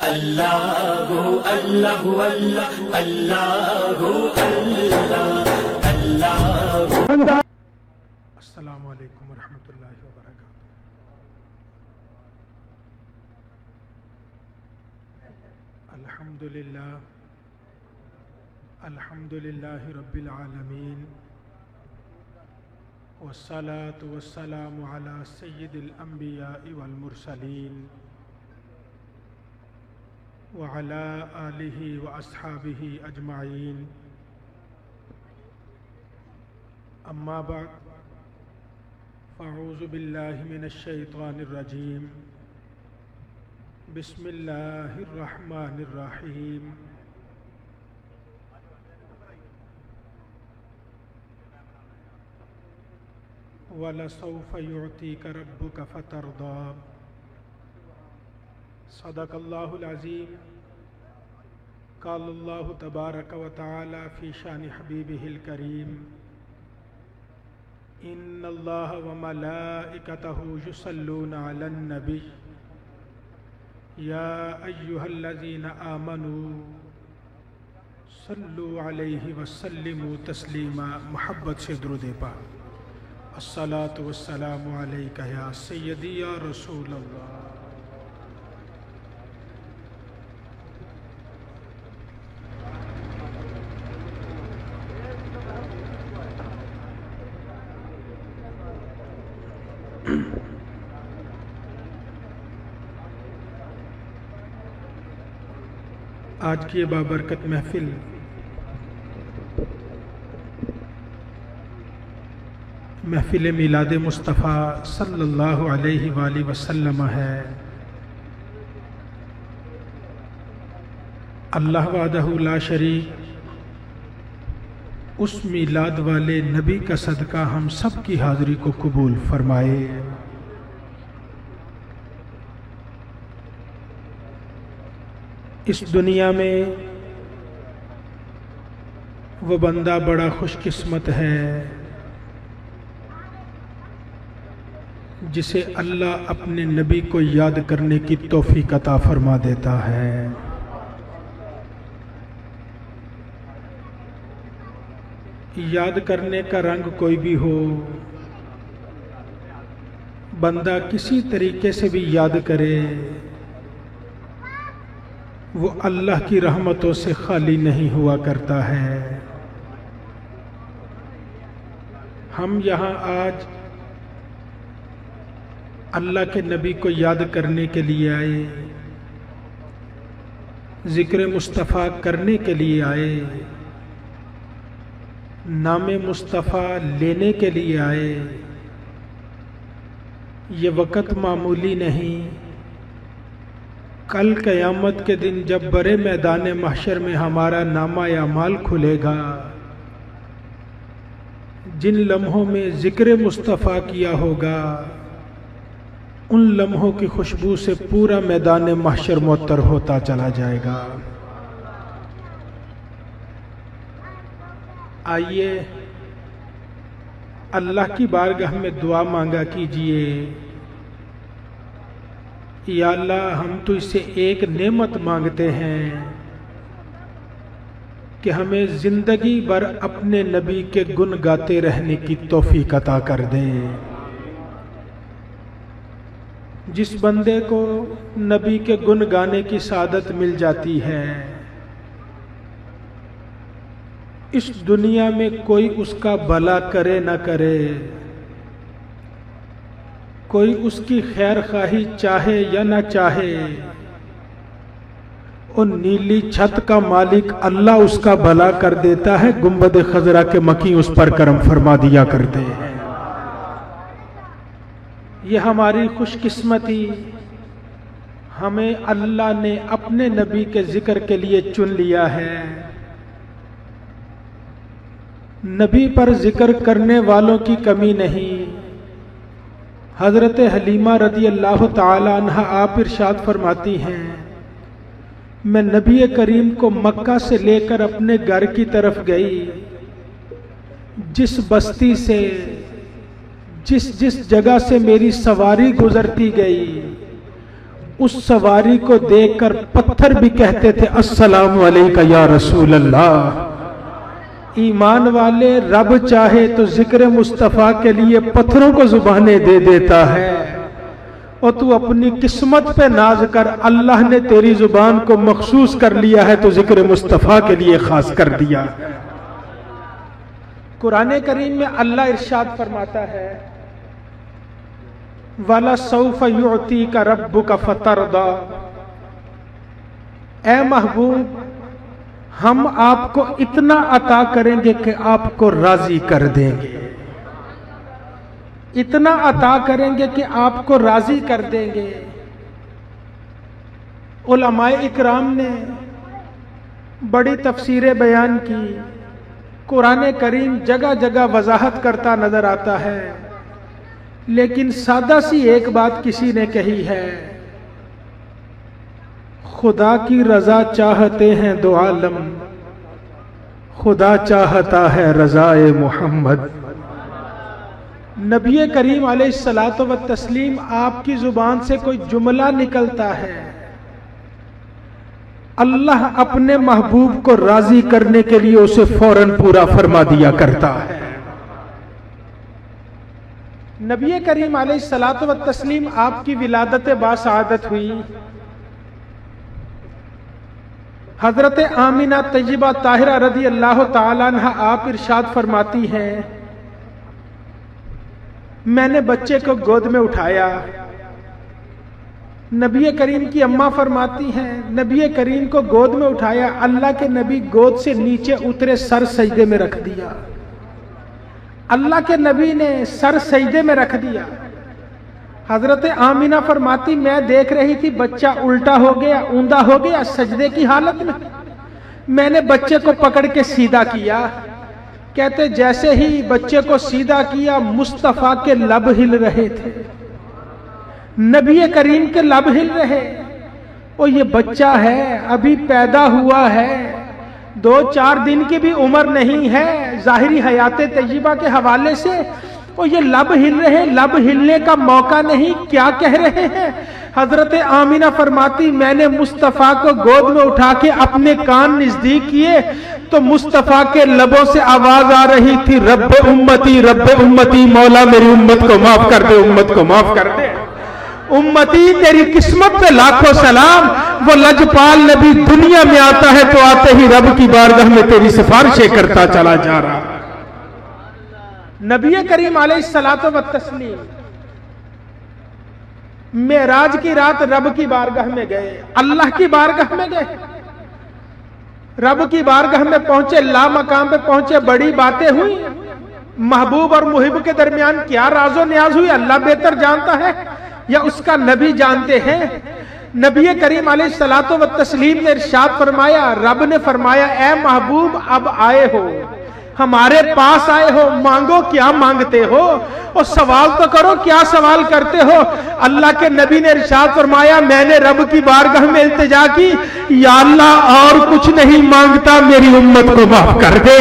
अल्लाहु अल्लाहु अल्लाह अल्लाहु अल्लाह अल्लाहु। अस्सलामु अलैकुम वरहमतुल्लाहि वबरकातुहू। अल्हम्दुलिल्लाहि रब्बिल आलमीन वस्सलातु वस्सलामु अला सय्यिदिल अंबियाइ वल मुरसलीन व अला आलिहि व अस्हाबिहि अजमाइन। अम्मा बाद फ़अऊज़ु बिल्लाहि मिनश शैतानिर रजीम। बिस्मिल्लाहिर रहमानिर रहीम। वलसौफ युअतीक रब्बुक फतरदा। सदक़ल्लाहुल अज़ीम। क़ालल्लाहु तबारक व तआला फ़ी शानि हबीबिहिल करीम। इन्नल्लाह व मलाइकतहु युसल्लूना अलन नबी या अय्युहल्लज़ीना आमनू सल्लु अलैहि व सल्लिमू तस्लीमा। मोहब्बत से दुरूद पाक। अस्सलातु वस्सलामु अलैका या सय्यदी या रसूल अल्लाह। आज की बाबरकत महफिल महफिल मिलाद मुस्तफ़ा सल्लल्लाहु अलैहि वालैहि वसल्लम है। अल्लाह वहदहु ला शरीक उस मिलाद वाले नबी का सदका हम सब की हाज़िरी को कबूल फरमाए। इस दुनिया में वो बंदा बड़ा खुशकिस्मत है जिसे अल्लाह अपने नबी को याद करने की तौफीक अता फरमा देता है। याद करने का रंग कोई भी हो, बंदा किसी तरीके से भी याद करे वो अल्लाह की रहमतों से खाली नहीं हुआ करता है। हम यहाँ आज अल्लाह के नबी को याद करने के लिए आए, ज़िक्र मुस्तफ़ा करने के लिए आए, नामे मुस्तफ़ा लेने के लिए आए। ये वक़्त मामूली नहीं। कल क़यामत के दिन जब बड़े मैदान महशर में हमारा नामा अमाल खुलेगा, जिन लम्हों में ज़िक्र मुस्तफ़ा किया होगा उन लम्हों की खुशबू से पूरा मैदान महशर मुअत्तर होता चला जाएगा। आइए अल्लाह की बारगाह में दुआ मांगा कीजिए, या अल्लाह हम तो इससे एक नेमत मांगते हैं कि हमें ज़िंदगी भर अपने नबी के गुण गाते रहने की तौफीक अता कर दे। जिस बंदे को नबी के गुण गाने की सादत मिल जाती है, इस दुनिया में कोई उसका भला करे न करे, कोई उसकी खैर खाही चाहे या ना चाहे, और नीली छत का मालिक अल्लाह उसका भला कर देता है। गुंबद खजरा के मकी उस पर करम फरमा दिया करते हैं। ये हमारी खुशकिस्मती, हमें अल्लाह ने अपने नबी के जिक्र के लिए चुन लिया है। नबी पर जिक्र करने वालों की कमी नहीं। हज़रत हलीमा रज़ी अल्लाह ताला अन्हा आप इरशाद फरमाती हैं, मैं नबी करीम को मक्का से लेकर अपने घर की तरफ गई, जिस बस्ती से जिस जिस जगह से मेरी सवारी गुजरती गई उस सवारी को देखकर पत्थर भी कहते थे अस्सलाम अलैका या रसूल अल्लाह। ईमान वाले, रब चाहे तो जिक्र मुस्तफ़ा के लिए पत्थरों को जुबानें दे देता है, और तू अपनी किस्मत पे नाज कर, अल्लाह ने तेरी जुबान को मखसूस कर लिया है तो जिक्र मुस्तफ़ा के लिए खास कर दिया। कुरान करीम में अल्लाह इरशाद फरमाता है वाला सौफ युती का रब्बु का फतरदा, ए महबूब हम आपको इतना अता करेंगे कि आपको राजी कर देंगे, इतना अता करेंगे कि आपको राजी कर देंगे। उलमाए इकराम ने बड़ी तफसीरें बयान की, कुरान करीम जगह जगह वजाहत करता नजर आता है, लेकिन सादा सी एक बात किसी ने कही है, खुदा की रजा चाहते हैं दो आलम, खुदा चाहता है रजाए मोहम्मद। नबी करीम अलैहिस्सलातु व तस्लीम आपकी जुबान से कोई जुमला निकलता है, अल्लाह अपने महबूब को राजी करने के लिए उसे फौरन पूरा फरमा दिया करता है। नबी करीम अलैहिस्सलातु व तस्लीम आपकी विलादत बासआदत हुई, हजरत आमिना तय्यबा ताहिरा रदी अल्लाह ताला अन्हा आप इरशाद फरमाती हैं, मैंने बच्चे को गोद में उठाया। नबी करीम की अम्मा फरमाती हैं, नबी करीम को गोद में उठाया, अल्लाह के नबी गोद से नीचे उतरे, सर सजदे में रख दिया। अल्लाह के नबी ने सर सजदे में रख दिया। हजरत आमिना फरमाती, मैं देख रही थी बच्चा उल्टा हो गया, ऊंधा हो गया सजदे की हालत में। मैंने बच्चे को पकड़ के सीधा किया। कहते जैसे ही बच्चे को सीधा किया, मुस्तफा के लब हिल रहे थे, नबी करीम के लब हिल रहे। और ये बच्चा है, अभी पैदा हुआ है, 2-4 दिन की भी उम्र नहीं है जाहिरी हयात तय्यबा के हवाले से, और ये लब हिल रहे, लब हिलने का मौका नहीं, क्या कह रहे हैं। हजरत आमिना फरमाती, मैंने मुस्तफ़ा को गोद में उठा के अपने कान नजदीक किए तो मुस्तफ़ा के लबों से आवाज आ रही थी, रब्बे उम्मती, मौला मेरी उम्मत को माफ कर दे, उम्मत को माफ कर दे, उम्मती तेरी किस्मत पे लाखों सलाम। वो लजपाल नबी दुनिया में आता है तो आते ही रब की बारगाह में तेरी सिफारिशें करता चला जा रहा। नबी करीम अलैहिस्सलातु व तस्लीम मेराज की रात रब की बारगाह में गए, अल्लाह की बारगाह में गए, रब की बारगाह में पहुंचे, ला मकाम पे पहुंचे, बड़ी बातें हुई। महबूब और मुहिब के दरमियान क्या राजो न्याज हुई, अल्लाह बेहतर जानता है या उसका नबी जानते हैं। नबी करीम अलैहिस्सलातु व तस्लीम ने इरशाद फरमाया, रब ने फरमाया, ए महबूब अब आए हो, हमारे पास आए हो, मांगो क्या मांगते हो, और सवाल तो करो क्या सवाल करते हो। अल्लाह के नबी ने इरशाद फरमाया, मैंने रब की बारगाह में इल्तिजा की, या अल्लाह और कुछ नहीं मांगता, मेरी उम्मत को माफ कर दे,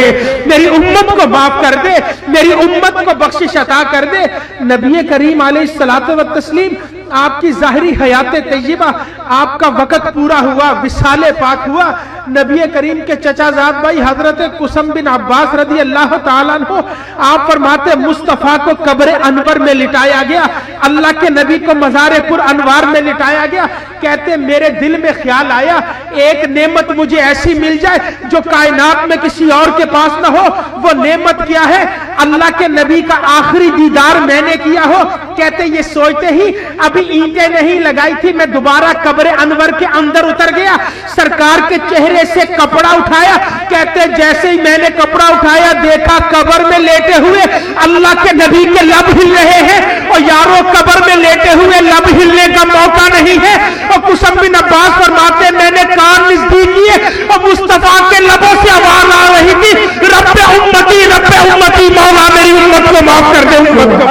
मेरी उम्मत को माफ कर दे, मेरी उम्मत को बख्शिश अता कर दे। नबी करीम अलैहिस्सलातु व तस्लीम आपकी जाहिरी हयात तय्यबा, आपका वक़्त पूरा हुआ, विसाले पाक हुआ। नबी करीम के चचाजाद भाई हजरत कुसम बिन अब्बास रदी अल्लाह ताला अन्हु आप फरमाते, मुस्तफ़ा को कब्र अनवर में लिटाया गया, अल्लाह के नबी को मज़ार पुर अनवार में लिटाया गया। कहते मेरे दिल में ख्याल आया, एक नेमत मुझे ऐसी मिल जाए जो कायनात में किसी और के पास ना हो। वो नेमत क्या है? अल्लाह के नबी का आखिरी दीदार मैंने किया हो। कहते ये सोचते ही अभी ईंटें नहीं लगाई थी, मैं दोबारा कब्र अनवर के अंदर उतर गया, सरकार के चेहरे से कपड़ा उठाया। कहते जैसे ही मैंने कपड़ा उठाया, देखा कब्र में लेटे हुए अल्लाह के नबी के लब हिल रहे हैं। और यारों कब्र में लेटे हुए लब हिलने का मौका नहीं है। और कुसम बिन अब्बास फरमाते, मैंने कान नजदीक किए और मुस्तफा के लबों से आवाज आ रही थी, रब्बे उम्मती, मौला मेरी उम्मत को माफ कर दे, उम्मत को।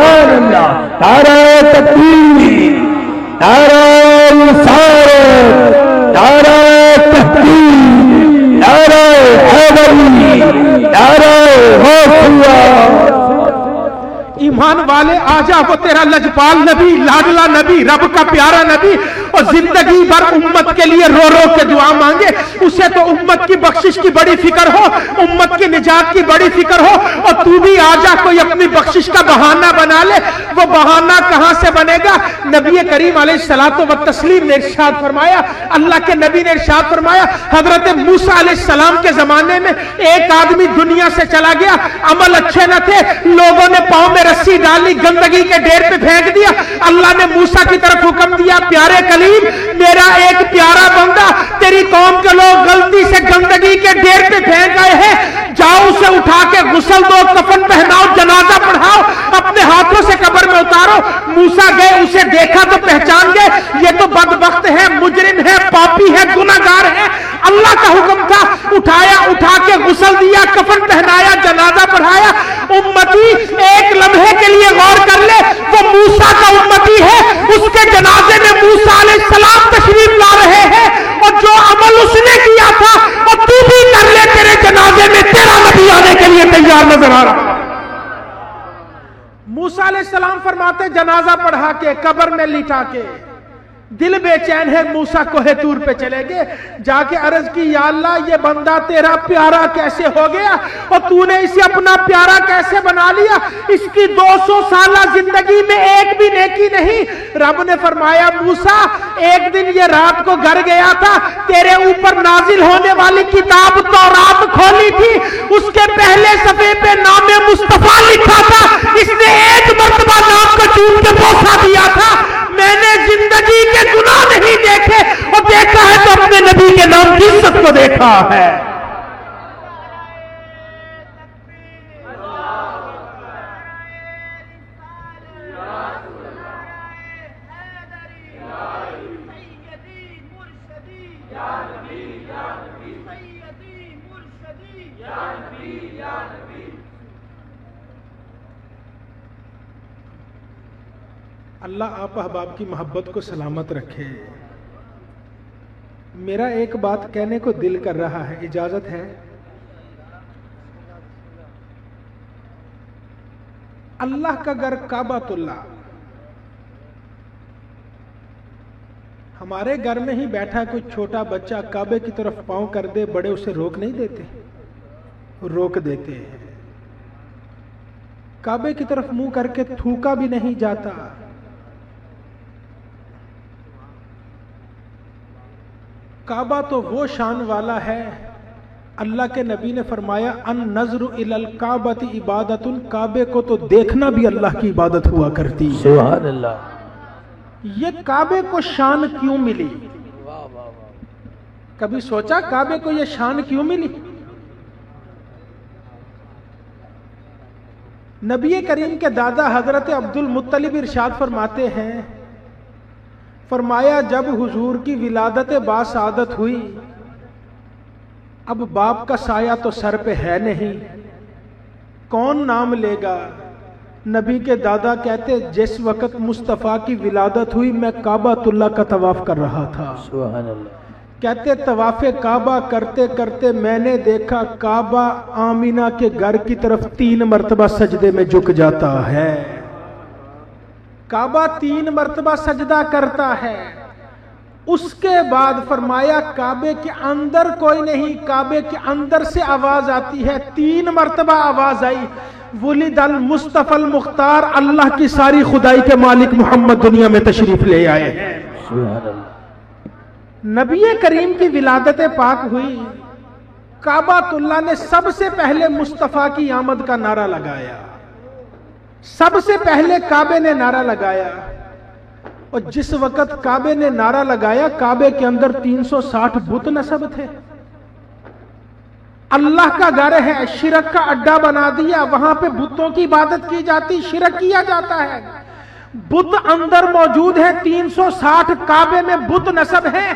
नारे तकबीर, नारे रिसालत, नारे तहकीम, नारे हैदरी, नारे गौसिया। ईमान वाले आजा, वो तेरा लजपाल नबी, लाडला नबी, रब का प्यारा नबी, और जिंदगी भर उम्मत के लिए रो रो के दुआ मांगे, उसे तो उम्मत की बख्शिश की बड़ी फिक्र हो, उम्मत की निजात की बड़ी फिक्र हो, और तू भी आजा कोई अपनी बख्शिश का बहाना बना ले। वो बहाना कहां से बनेगा? नबी करीम अलैहिस्सलातु व तस्लीम ने इरशाद फरमाया, अल्लाह के नबी ने इरशाद फरमाया, हजरत मूसा अलैहिस्सलाम के जमाने में एक आदमी दुनिया से चला गया, अमल अच्छे न थे, लोगों ने पांव में रस्सी डाली, गंदगी के ढेर पे फेंक दिया। अल्लाह ने मूसा की तरफ हुक्म दिया, प्यारे कलीम, मेरा एक प्यारा बंदा तेरी कौम के लोग गलती से गंदगी के ढेर पे फेंक आए हैं, जाओ उसे उठा के गुस्ल दो, कफन पहनाओ, जनाजा पढ़ाओ, अपने हाथों से कब्र में उतारो। मूसा गए, उसे देखा तो पहचान गए, ये तो बदबख्त है, मुजरिम है, पापी है, गुनाहगार है। अल्लाह का हुक्म था, उठाया, उठा के गुस्ल दिया, कफन पहनाया, जनाजा पढ़ाया। उम्मती एक लम्हे के लिए गौर कर ले, वो मूसा का उम्मती है, उसके जनाजे में मूसा अलैहिस्सलाम तशरीफ ला रहे हैं, और जो अमल उसने किया था और तू भी कर ले, तेरे जनाजे में तेरा नबी आने के लिए तैयार नजर आ रहा। मूसा अलैहिस्सलाम फरमाते, जनाजा पढ़ा के कब्र में लिटा के दिल बेचैन है, मूसा कोहे तूर पे चले गए, जाके अर्ज की, या अल्लाह ये बंदा तेरा प्यारा कैसे हो गया और तूने इसे अपना प्यारा कैसे बना लिया? इसकी 200 साल जिंदगी में एक भी नेकी नहीं। रब ने फरमाया, मूसा एक दिन ये रात को घर गया था, तेरे ऊपर नाजिल होने वाली किताब तौरात खोली थी, उसके पहले सफे पे नामे मुस्तफा लिखा था, इसने एक मर्तबा नाम को चूम के बोसा दिया था। मैंने जिंदगी के गुनाह नहीं देखे, और देखा है तो अपने नबी के नाम की इज्जत को देखा है। अल्लाह आप अहबाब की मोहब्बत को सलामत रखे। मेरा एक बात कहने को दिल कर रहा है, इजाजत है? अल्लाह का घर काबातुल्लाह, हमारे घर में ही बैठा कोई छोटा बच्चा काबे की तरफ पांव कर दे, बड़े उसे रोक नहीं देते? रोक देते हैं। काबे की तरफ मुंह करके थूका भी नहीं जाता। काबा तो वो शान वाला है, अल्लाह के नबी ने फरमाया, अन नजरु इलल काबती इबादतुन, काबे को तो देखना भी अल्लाह की इबादत हुआ करती है। सुभान अल्लाह। ये काबे को शान क्यों मिली? कभी सोचा काबे को ये शान क्यों मिली? नबी करीम के दादा हजरत अब्दुल मुत्तलिब इरशाद फरमाते हैं, फरमाया जब हुजूर की विलादत बासादत हुई, अब बाप का साया तो सर पे है नहीं, कौन नाम लेगा? नबी के दादा कहते, जिस वक्त मुस्तफ़ा की विलादत हुई मैं काबातुल्लाह का तवाफ कर रहा था। सुभान अल्लाह। कहते तवाफे काबा करते करते मैंने देखा काबा आमीना के घर की तरफ 3 मरतबा सजदे में झुक जाता है। काबा 3 मरतबा सजदा करता है। उसके बाद फरमाया काबे के अंदर कोई नहीं, काबे के अंदर से आवाज आती है। 3 मरतबा आवाज आई, वुलिदल मुस्तफल मुख्तार, अल्लाह की सारी खुदाई के मालिक मोहम्मद दुनिया में तशरीफ ले आए हैं। नबी करीम की विलादत पाक हुई, काबातुल्लाह ने सबसे पहले मुस्तफा की आमद का नारा लगाया। सबसे पहले काबे ने नारा लगाया, और जिस वक्त काबे ने नारा लगाया, काबे के अंदर 360 बुत नस्ब थे। अल्लाह का घर है, शिरक का अड्डा बना दिया, वहां पे बुतों की इबादत की जाती, शिरक किया जाता है। बुत अंदर मौजूद है, 360 काबे में बुत नस्ब है।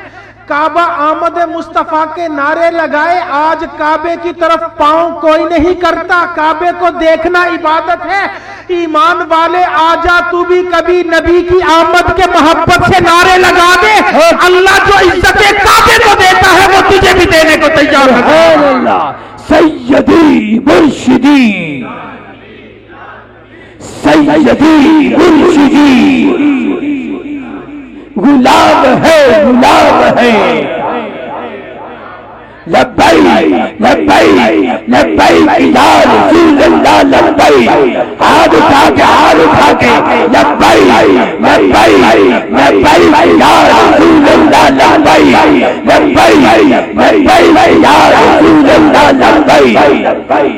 काबा आमद मुस्तफा के नारे लगाए, आज काबे की तरफ पांव कोई नहीं करता, काबे को देखना इबादत है। ईमान वाले आजा तू भी कभी नबी की आमद के मोहब्बत से नारे लगा दे, अल्लाह जो इज्जत काबे को देता है वो तुझे भी देने को तैयार है। सैयदी मुर्शिदी, सैयदी मुर्शिदी गुलाम है, गुलाम है। लब्बैक लब्बैक लब्बैक या रसूल अल्लाह लब्बैक। हाथ उठा के, हाथ उठा के लब्बैक लब्बैक लब्बैक या रसूल अल्लाह लब्बैक लब्बैक लब्बैक या रसूल अल्लाह लब्बैक।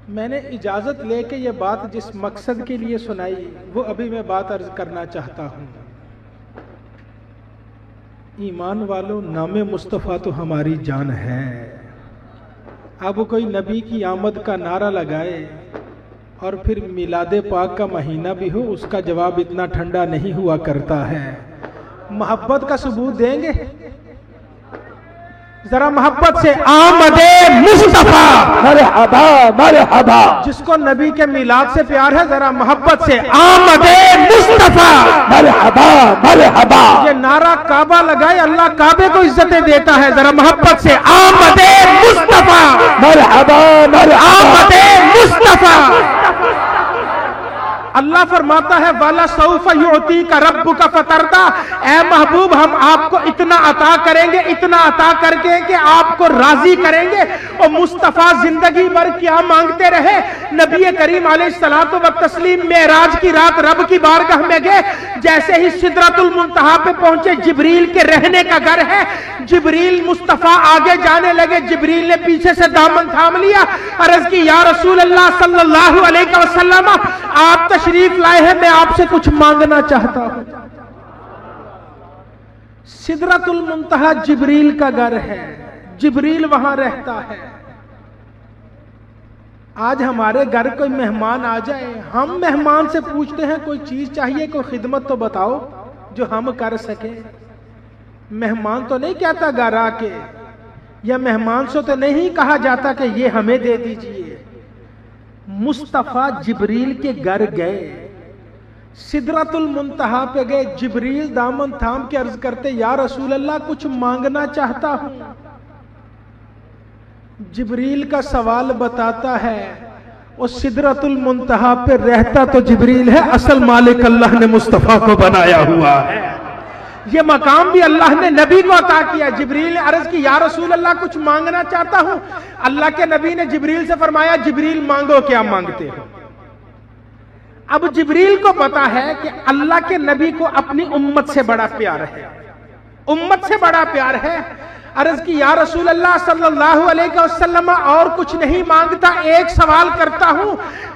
मैंने इजाजत लेके ये बात जिस मकसद के लिए सुनाई वो अभी मैं बात अर्ज करना चाहता हूँ। ईमान वालों, नामे मुस्तफ़ा तो हमारी जान है। अब कोई नबी की आमद का नारा लगाए और फिर मिलादे पाक का महीना भी हो, उसका जवाब इतना ठंडा नहीं हुआ करता है। मोहब्बत का सबूत देंगे जरा मोहब्बत से, आमदे मुस्तफा मरहबा मरहबा। जिसको नबी के मिलाद से प्यार है जरा मोहब्बत से, आमदे मुस्तफा मरहबा मरहबा। ये नारा काबा लगाए, अल्लाह काबे को इज्जतें देता है। जरा मोहब्बत से, आमदे मुस्तफा मरहबा मरहबा। आमदे मुस्तफा। अल्लाह फरमाता है वाला सौफ युती का रब्बु का फतरदा। ए महबूब, हम आपको इतना अता करेंगे, इतना अता करके कि आपको राजी करेंगे। और मुस्तफ़ा जिंदगी भर क्या मांगते रहे। नबी करीम अलैहिस्सलातु व तस्लीम मेराज की रात रब की बारगाह में गए। जैसे ही सिदरतुल मुंतहा पे पहुंचे, जिब्रील के रहने का घर है। जिब्रील मुस्तफ़ा आगे जाने लगे, जिब्रील ने पीछे से दामन थाम लिया। अर्ज की या रसूल अल्लाह सल्लल्लाहु अलैहि वसल्लम, आप तशरीफ लाए हैं, मैं आपसे कुछ मांगना चाहता हूं। सिदरतुल मुंतहा जिब्रील का घर है, जिब्रील वहां रहता है। आज हमारे घर कोई मेहमान आ जाए, हम मेहमान से पूछते हैं कोई चीज चाहिए, कोई खिदमत तो बताओ जो हम कर सके। मेहमान तो नहीं कहता घर आके, या मेहमान से तो नहीं कहा जाता कि ये हमें दे दीजिए। मुस्तफ़ा जिब्रील के घर गए, सिदरतुल मुंतहा पे गए। जिब्रील दामन थाम के अर्ज करते, या रसूल अल्लाह कुछ मांगना चाहता हूं। जिब्रील का सवाल बताता है, और सिदरतुल मुंतहा पे रहता तो जिब्रील है, असल मालिक अल्लाह ने मुस्तफ़ा को बनाया हुआ है। ये मकाम भी अल्लाह ने नबी को अता किया। जिब्रील ने अर्ज की, या रसूल अल्लाह कुछ मांगना चाहता हूं। अल्लाह के नबी ने जिब्रील से फरमाया, जिब्रील मांगो, क्या मांगते हो। अब जिब्रील को पता है कि अल्लाह के नबी को अपनी उम्मत से बड़ा प्यार है, उम्मत से बड़ा प्यार है। अर्ज की, या रसूल अल्लाह सल्लल्लाहु अलैहि वसल्लम, और कुछ नहीं मांगता, एक सवाल करता हूं।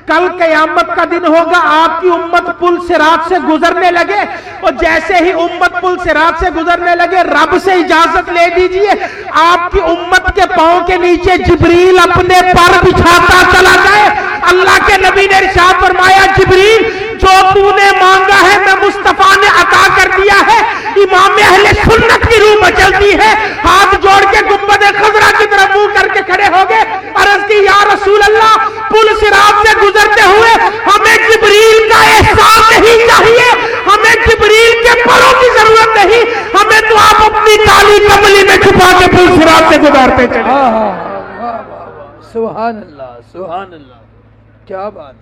कल क़यामत का दिन होगा, आपकी उम्मत पुल सिरात से गुजरने लगे, और जैसे ही उम्मत पुल सिरात से गुजरने लगे, रब से इजाजत ले दीजिए, आपकी उम्मत के पांव के नीचे जिब्रील अपने पर बिछाता चला जाए। अल्लाह के नबी ने इरशाद फरमाया, जिब्रील जो तूने मांगा है मैं मुस्तफा ने अता कर दिया है। इमाम अहले सुन्नत की रूह मचलती है, हाथ जोड़ के गुंबद खजरा की तरफ मुंह करके खड़े हो गए। अर्ज की, या रसूल अल्लाह, पुल सिरात से गुजरते हुए हमें जिब्रील का एहसान नहीं चाहिए, हमें जिब्रील के परों की जरूरत नहीं, हमें तो आप अपनी काली कमली में छुपा के पुल सिरात से गुजारते चले। सुभान अल्लाह, सुभान अल्लाह, क्या बात।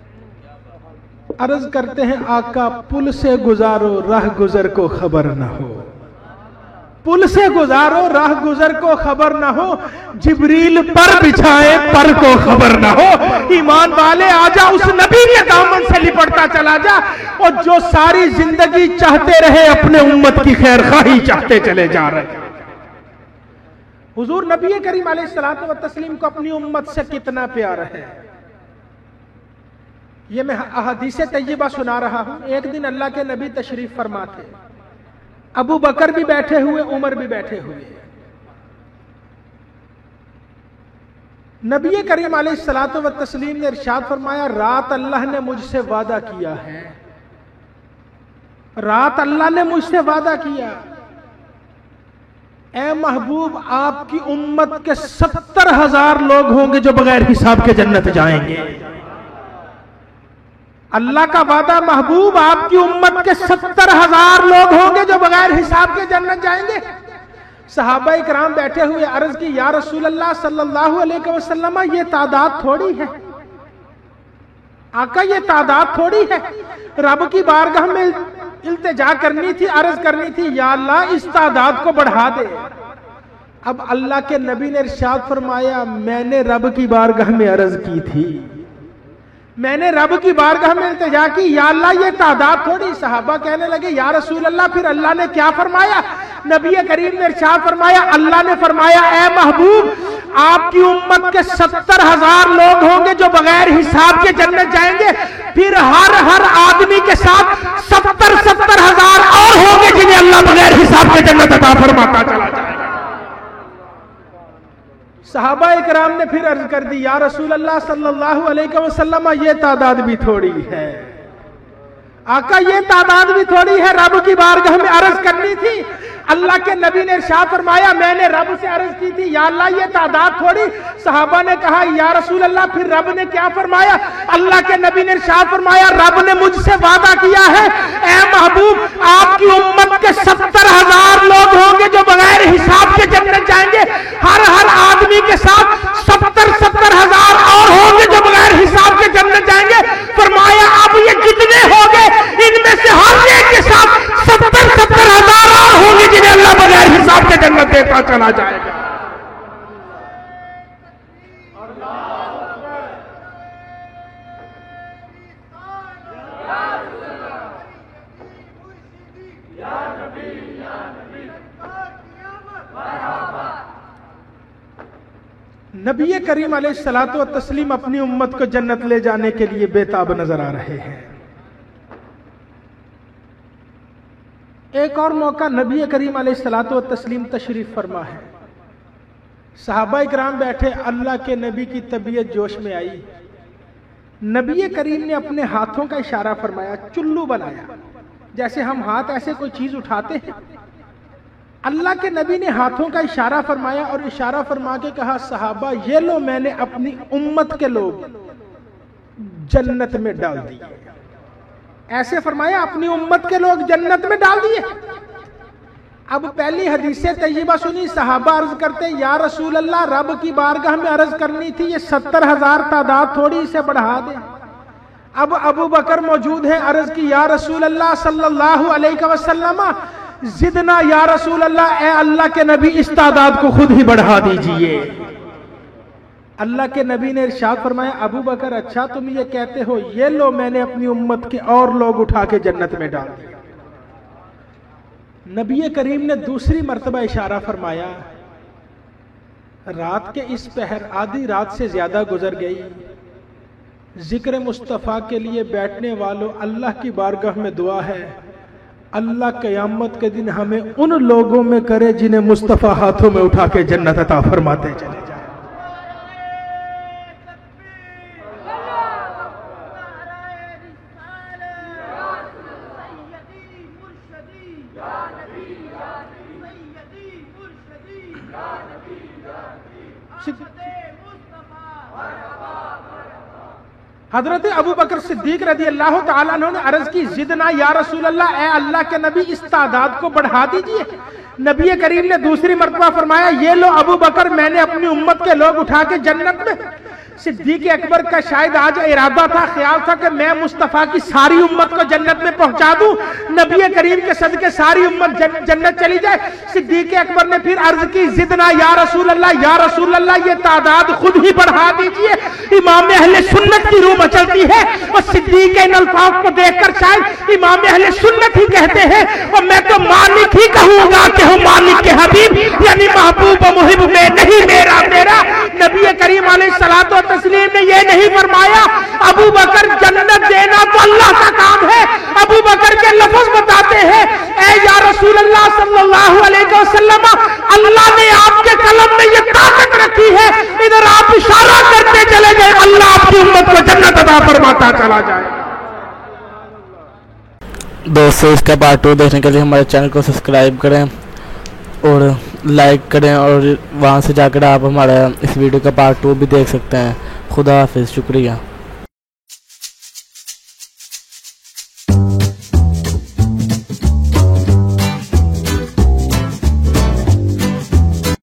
अर्ज करते हैं, आका पुल से गुजारो राह गुजर को खबर ना हो, पुल से गुजारो राह गुजर को खबर ना हो, जिब्रील पर बिछाए पर को खबर ना हो। ईमान वाले आजा, उस नबी के दामन से लिपटता चला जा, और जो सारी जिंदगी चाहते रहे अपने उम्मत की खैर खाही चाहते चले जा रहे। हुजूर नबी करीम अलैहिस्सलातु व तस्लीम को अपनी उम्मत से कितना प्यार है, ये मैं अहदीस तैयबा सुना रहा हूं। एक दिन अल्लाह के नबी तशरीफ फरमा थे, अबू बकर भी बैठे हुए, उमर भी बैठे हुए। नबी करीम अलैहिस्सलातु व तस्लीम ने इरशाद फरमाया, रात अल्लाह ने मुझसे वादा किया है, रात अल्लाह ने मुझसे वादा किया, ए महबूब आपकी उम्मत के 70,000 लोग होंगे जो बगैर हिसाब के जन्नत जाएंगे। अल्लाह का वादा, महबूब आपकी उम्मत के 70,000 लोग होंगे जो बगैर हिसाब के जन्नत जाएंगे। सहाबा इकराम बैठे हुए, अर्ज की, या रसूल अल्लाह सल्लल्लाहु अलैहि वसल्लम, ये तादाद थोड़ी है, आका ये तादाद थोड़ी है। रब की बारगाह में इल्तिजा करनी थी, अर्ज करनी थी, या अल्लाह इस तादाद को बढ़ा दे। अब अल्लाह के नबी ने इरशाद फरमाया, मैंने रब की बारगाह में अर्ज की थी, मैंने रब की बारगाह में इल्तिजा की, या अल्लाह ये तादाद थोड़ी। सहाबा कहने लगे, या रसूल अल्लाह फिर अल्लाह ने क्या फरमाया? नबी करीम ने इरशाद फरमाया, अल्लाह ने फरमाया, ए महबूब, आपकी उम्मत के 70,000 लोग होंगे जो बगैर हिसाब के जन्नत जाएंगे, फिर हर आदमी के साथ 70,000 और होंगे जिन्हें अल्लाह बगैर हिसाब के जन्नत अता फरमाता चला जाएगा। सहाबा इकराम ने फिर अर्ज कर दी, या रसूल अल्लाह सल्लल्लाहु अलैहि वसल्लम, ये तादाद भी थोड़ी है। आका ये तादाद भी थोड़ी है, रब की बारगाह में अर्ज करनी थी। अल्लाह के नबी ने इरशाद फरमाया, मैंने रब से अर्ज की थी, या अल्लाह ये तादाद थोड़ी। सहाबा ने कहा, या रसूल अल्लाह फिर रब ने क्या फरमाया? अल्लाह के नबी ने इरशाद फरमाया, रब ने मुझसे वादा किया है, ए महबूब, आपकी उम्मत के 70,000 लोग होंगे जो बगैर हिसाब के जन्नत जाएंगे, हर आदमी के साथ 70,000 और होंगे जो बगैर हिसाब के जन्नत जाएंगे। फरमाया, अब ये कितने होंगे? इनमें से हर एक के साथ 70,000 और होंगे जिन्हें अल्लाह बगैर हिसाब के जन्नत देता चला जाएगा। नबी करीम अलैहिस्सलातु व तस्लीम अपनी उम्मत को जन्नत ले जाने के लिए बेताब नजर आ रहे हैं। एक और मौका नबी करीम अलैहिस्सलातु व तस्लीम तशरीफ फरमा है। सहाबा इकराम बैठे, अल्लाह के नबी की तबीयत जोश में आई। नबी करीम ने अपने हाथों का इशारा फरमाया, चुल्लू बनाया, जैसे हम हाथ ऐसे कोई चीज उठाते हैं। अल्लाह के नबी ने हाथों का इशारा फरमाया और इशारा फरमा के कहा, सहाबा ये लो, मैंने अपनी उम्मत के लोग जन्नत में डाल दिए। ऐसे फरमाया, अपनी उम्मत के लोग जन्नत में डाल दिए। अब पहली हदीस तय्यबा सुनी, सहाबा अर्ज करते, या रसूल अल्लाह, रब की बारगाह में अर्ज करनी थी, ये 70,000 तादाद थोड़ी, इसे बढ़ा दे। अब अबू बकर मौजूद है, अर्ज की, या रसूल अल्लाह सल्लल्लाहु अलैहि वसल्लम, जिदना या रसूल अल्लाह, ए अल्लाह के नबी, इस तादाद को खुद ही बढ़ा दीजिए। अल्लाह के नबी ने इरशाद फरमाया, अबू बकर, अच्छा तुम ये कहते हो, ये लो, मैंने अपनी उम्मत के और लोग उठा के जन्नत में डाल दिया। नबी करीम ने दूसरी मर्तबा इशारा फरमाया, रात के इस पहर, आधी रात से ज्यादा गुजर गई, जिक्र मुस्तफ़ा के लिए बैठने वालों, अल्लाह की बारगाह में दुआ है, अल्लाह क़यामत के दिन हमें उन लोगों में करे जिन्हें मुस्तफ़ा हाथों में उठा के जन्नत अता फरमाते चले जाए। हजरत अबू बकर सिद्दीक रज़ी अल्लाह ताला अन्हु ने अर्ज की, जिदना या रसूल अल्लाह, ए अल्लाह के नबी, इस तादाद को बढ़ा दीजिए। नबी करीम ने दूसरी मर्तबा फरमाया, ये लो अबू बकर, मैंने अपनी उम्मत के लोग उठा के जन्नत में। सिद्दीक अकबर का शायद आज इरादा था, ख्याल था कि मैं मुस्तफ़ा की सारी उम्मत को जन्नत में पहुंचा दूं, नबी करीम के सदके सारी उम्मत जन्नत चली जाए। सिद्दीक अकबर ने फिर अर्ज की, जिदना या रसूल अल्लाह, या रसूल अल्लाह, ये तादाद खुद ही बढ़ा दीजिए। इमाम अहले सुन्नत की रूह मचलती है और सिद्दीक इन अल्फाज को देखकर शायद इमाम अहले सुन्नत ही कहते हैं, और मैं तो मालिक ही कहूंगा कि हूं मालिक के हबीब, यानी महबूब व मुहिब में नहीं मेरा मेरा। नबी करीम अलैहिस्सलातु व तस्लीम ने यह नहीं फरमाया, अबू बकर जन्नत देना तो अल्लाह का काम है। अबू बकर के लफ्ज बताते हैं, ए या रसूल अल्लाह सल्लल्लाहु अलैहि वसल्लम, अल्लाह ने आपके कलम में ये ताकत रखी है, इधर आप इशारा करते चले गए, अल्लाह आपकी उम्मत को जन्नत अता फरमाता चला जाए। दोस्तों, इसका पार्ट 2 देखने के लिए हमारे चैनल को सब्सक्राइब करें और लाइक करें, और वहां से जाकर आप हमारा इस वीडियो का पार्ट 2 भी देख सकते हैं। खुदा हाफिज़, शुक्रिया।